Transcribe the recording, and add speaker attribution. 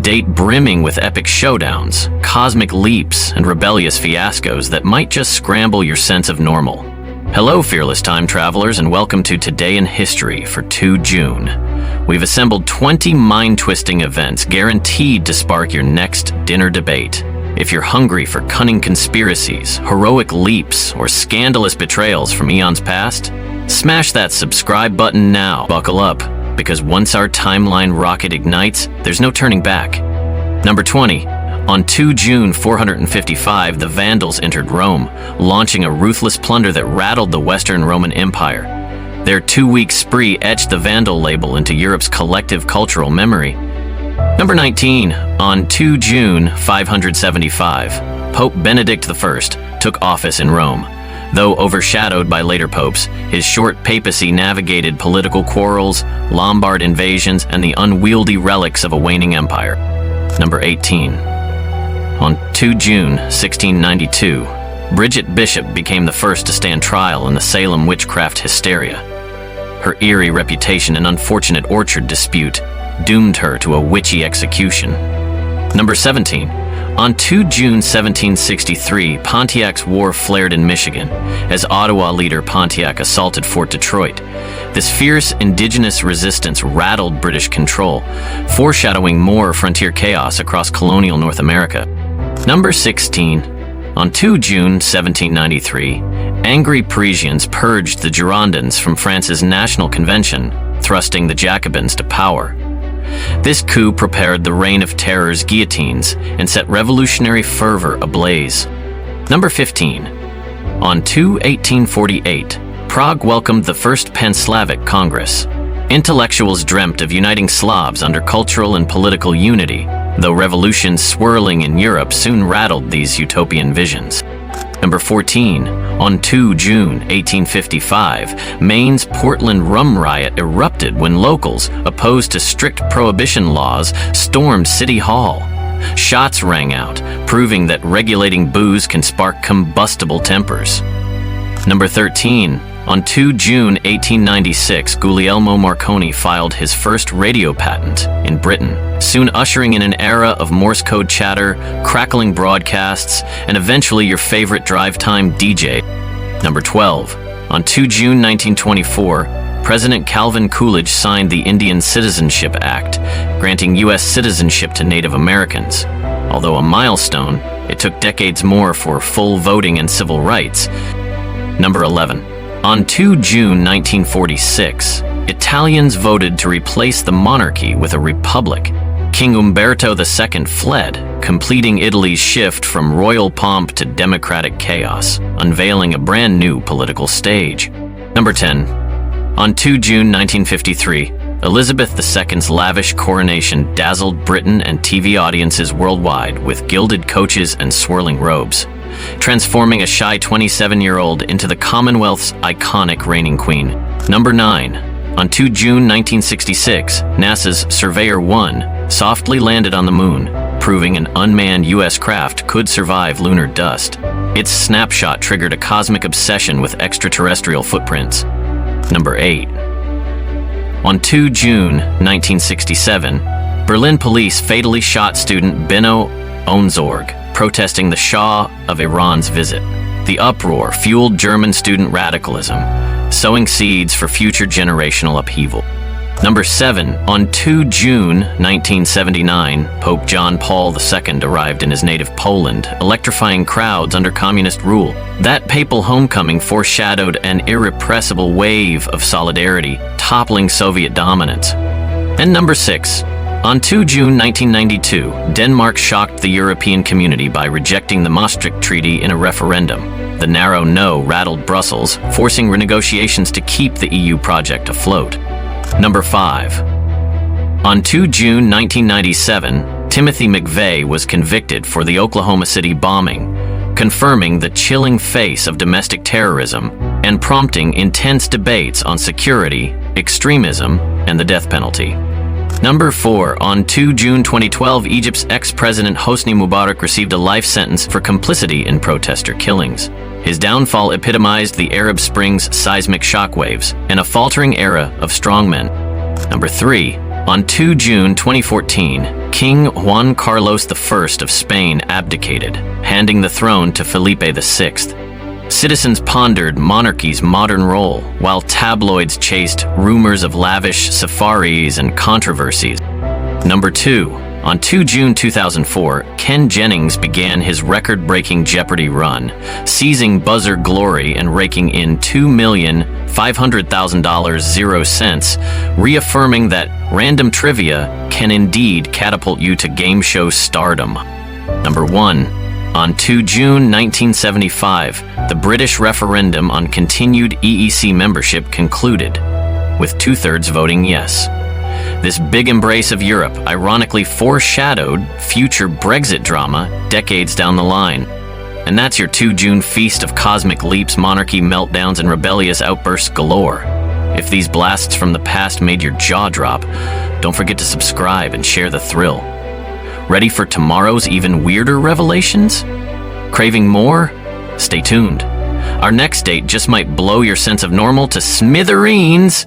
Speaker 1: date brimming with epic showdowns, cosmic leaps, and rebellious fiascos that might just scramble your sense of normal. Hello, fearless time travelers, and welcome to Today in History for 2 June. We've assembled 20 mind-twisting events guaranteed to spark your next dinner debate. If you're hungry for cunning conspiracies, heroic leaps, or scandalous betrayals from eons past, smash that subscribe button now. Buckle up, because once our timeline rocket ignites, there's no turning back. Number 20. On 2 June 455, the Vandals entered Rome, launching a ruthless plunder that rattled the Western Roman Empire. Their 2-week spree etched the Vandal label into Europe's collective cultural memory. Number 19. On 2 June 575, Pope Benedict I took office in Rome. Though overshadowed by later popes, his short papacy navigated political quarrels, Lombard invasions, and the unwieldy relics of a waning empire. Number 18. On 2 June 1692, Bridget Bishop became the first to stand trial in the Salem witchcraft hysteria. Her eerie reputation and unfortunate orchard dispute doomed her to a witchy execution. Number 17. On 2 June 1763, Pontiac's war flared in Michigan as Ottawa leader Pontiac assaulted Fort Detroit. This fierce indigenous resistance rattled British control, foreshadowing more frontier chaos across colonial North America. Number 16. On 2 June 1793, angry Parisians purged the Girondins from France's National Convention, thrusting the Jacobins to power. This coup prepared the Reign of Terror's guillotines and set revolutionary fervor ablaze. Number 15. On 1848, Prague welcomed the First Pan-Slavic Congress. Intellectuals dreamt of uniting Slavs under cultural and political unity, though revolutions swirling in Europe soon rattled these utopian visions. Number 14. On 2 June 1855, Maine's Portland rum riot erupted when locals, opposed to strict prohibition laws, stormed City Hall. Shots rang out, proving that regulating booze can spark combustible tempers. Number 13. On 2 June 1896, Guglielmo Marconi filed his first radio patent in Britain, soon ushering in an era of Morse code chatter, crackling broadcasts, and eventually your favorite drive-time DJ. Number 12. On 2 June 1924, President Calvin Coolidge signed the Indian Citizenship Act, granting U.S. citizenship to Native Americans. Although a milestone, it took decades more for full voting and civil rights. Number 11. On 2 June 1946, Italians voted to replace the monarchy with a republic. King Umberto II fled, completing Italy's shift from royal pomp to democratic chaos, unveiling a brand new political stage. Number 10. On 2 June 1953, Elizabeth II's lavish coronation dazzled Britain and TV audiences worldwide with gilded coaches and swirling robes, transforming a shy 27-year-old into the Commonwealth's iconic reigning queen. Number 9. On 2 June 1966, NASA's Surveyor 1 softly landed on the moon, proving an unmanned U.S. craft could survive lunar dust. Its snapshot triggered a cosmic obsession with extraterrestrial footprints. Number 8. On 2 June 1967, Berlin police fatally shot student Benno Onzorg, protesting the Shah of Iran's visit. The uproar fueled German student radicalism, sowing seeds for future generational upheaval. Number 7. On 2 June 1979, Pope John Paul II arrived in his native Poland, electrifying crowds under communist rule. That papal homecoming foreshadowed an irrepressible wave of solidarity, toppling Soviet dominance. And number 6. On 2 June 1992, Denmark shocked the European community by rejecting the Maastricht Treaty in a referendum. The narrow no rattled Brussels, forcing renegotiations to keep the EU project afloat. Number 5. On 2 June 1997, Timothy McVeigh was convicted for the Oklahoma City bombing, confirming the chilling face of domestic terrorism and prompting intense debates on security, extremism, and the death penalty. Number 4. On 2 June 2012, Egypt's ex-president Hosni Mubarak received a life sentence for complicity in protester killings. His downfall epitomized the Arab Spring's seismic shockwaves and a faltering era of strongmen. Number 3. On 2 June 2014, King Juan Carlos I of Spain abdicated, handing the throne to Felipe VI. Citizens pondered monarchy's modern role, while tabloids chased rumors of lavish safaris and controversies. Number 2. On 2 June 2004, Ken Jennings began his record-breaking Jeopardy run, seizing buzzer glory and raking in $2,500,000, reaffirming that random trivia can indeed catapult you to game show stardom. Number 1. On 2 June 1975, the British referendum on continued EEC membership concluded, with 2/3 voting yes. This big embrace of Europe ironically foreshadowed future Brexit drama decades down the line. And that's your 2 June feast of cosmic leaps, monarchy meltdowns, and rebellious outbursts galore. If these blasts from the past made your jaw drop, don't forget to subscribe and share the thrill. Ready for tomorrow's even weirder revelations? Craving more? Stay tuned. Our next date just might blow your sense of normal to smithereens.